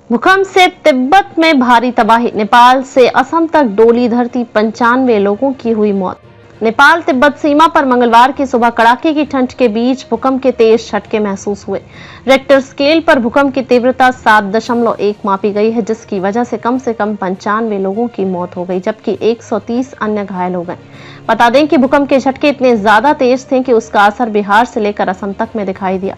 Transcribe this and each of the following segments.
भूकंप से तिब्बत में भारी तबाही। नेपाल से असम तक डोली धरती, 95 लोगों की हुई मौत। नेपाल तिब्बत सीमा पर मंगलवार की सुबह कड़ाके की ठंड के बीच भूकंप के तेज झटके महसूस हुए। रेक्टर स्केल पर भूकंप की तीव्रता 7.1 मापी गई है, जिसकी वजह से कम 95 लोगों की मौत हो गई, जबकि 130 अन्य घायल हो गए। बता दें कि भूकंप के झटके इतने ज्यादा तेज थे कि उसका असर बिहार से लेकर असम तक में दिखाई दिया।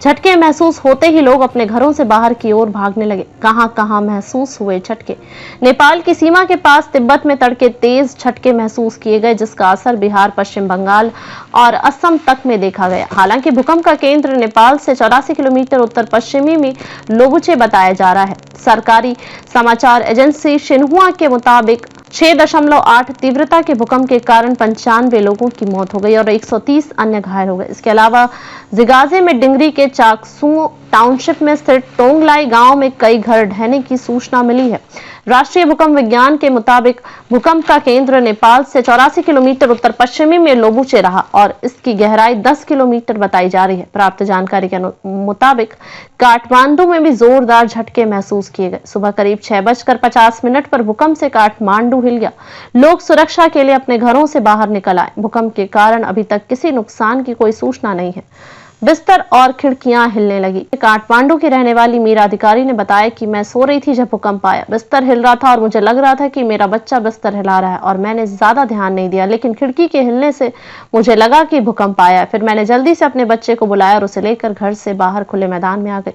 झटके महसूस होते ही लोग अपने घरों से बाहर की ओर भागने लगे। कहां महसूस हुए झटके? नेपाल की सीमा के पास तिब्बत में तड़के तेज झटके महसूस किए गए, जिसका असर बिहार, पश्चिम बंगाल और असम तक में देखा गया। हालांकि भूकंप का केंद्र नेपाल से 84 किलोमीटर उत्तर पश्चिमी में लोबुचे बताया जा रहा है। सरकारी समाचार एजेंसी शिन्हुआ के मुताबिक 6.8 तीव्रता के भूकंप के कारण 95 लोगों की मौत हो गई और 130 अन्य घायल हो गए। इसके अलावा जिगाजे में डिंगरी के चाकसू टाउनशिप में स्थित टोंगलाई गांव में कई घर ढहने की सूचना मिली है। राष्ट्रीय भूकंप विज्ञान के मुताबिक भूकंप का केंद्र नेपाल से 84 किलोमीटर उत्तर पश्चिमी में लोबुचे रहा और इसकी गहराई 10 किलोमीटर बताई जा रही है। प्राप्त जानकारी के मुताबिक काठमांडू में भी जोरदार झटके महसूस किए गए। सुबह करीब 6:50 पर भूकंप से काठमांडू हिल गया। लोग सुरक्षा के लिए अपने घरों से बाहर निकल आए। भूकंप के कारण अभी तक किसी नुकसान की कोई सूचना नहीं है। बिस्तर और खिड़कियां हिलने लगी। काठमांडू की रहने वाली मीरा अधिकारी ने बताया कि मैं सो रही थी जब भूकंप आया। बिस्तर हिल रहा था और मुझे लग रहा था कि मेरा बच्चा बिस्तर हिला रहा है और मैंने ज्यादा ध्यान नहीं दिया, लेकिन खिड़की के हिलने से मुझे लगा कि भूकंप आया। फिर मैंने जल्दी से अपने बच्चे को बुलाया और उसे लेकर घर से बाहर खुले मैदान में आ गई।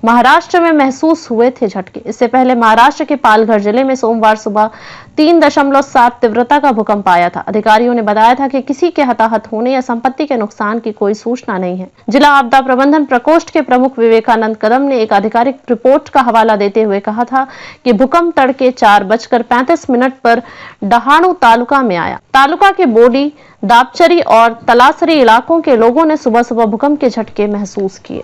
महाराष्ट्र में महसूस हुए थे झटके। इससे पहले महाराष्ट्र के पालघर जिले में सोमवार सुबह 3.7 तीव्रता का भूकंप आया था। अधिकारियों ने बताया था कि किसी के हताहत होने या संपत्ति के नुकसान की कोई सूचना नहीं है। जिला आपदा प्रबंधन प्रकोष्ठ के प्रमुख विवेकानंद कदम ने एक आधिकारिक रिपोर्ट का हवाला देते हुए कहा था कि भूकंप तड़के 4:35 पर डहाणू तालुका में आया। तालुका के बोडी, दापचरी और तलासरी इलाकों के लोगों ने सुबह सुबह भूकंप के झटके महसूस किए।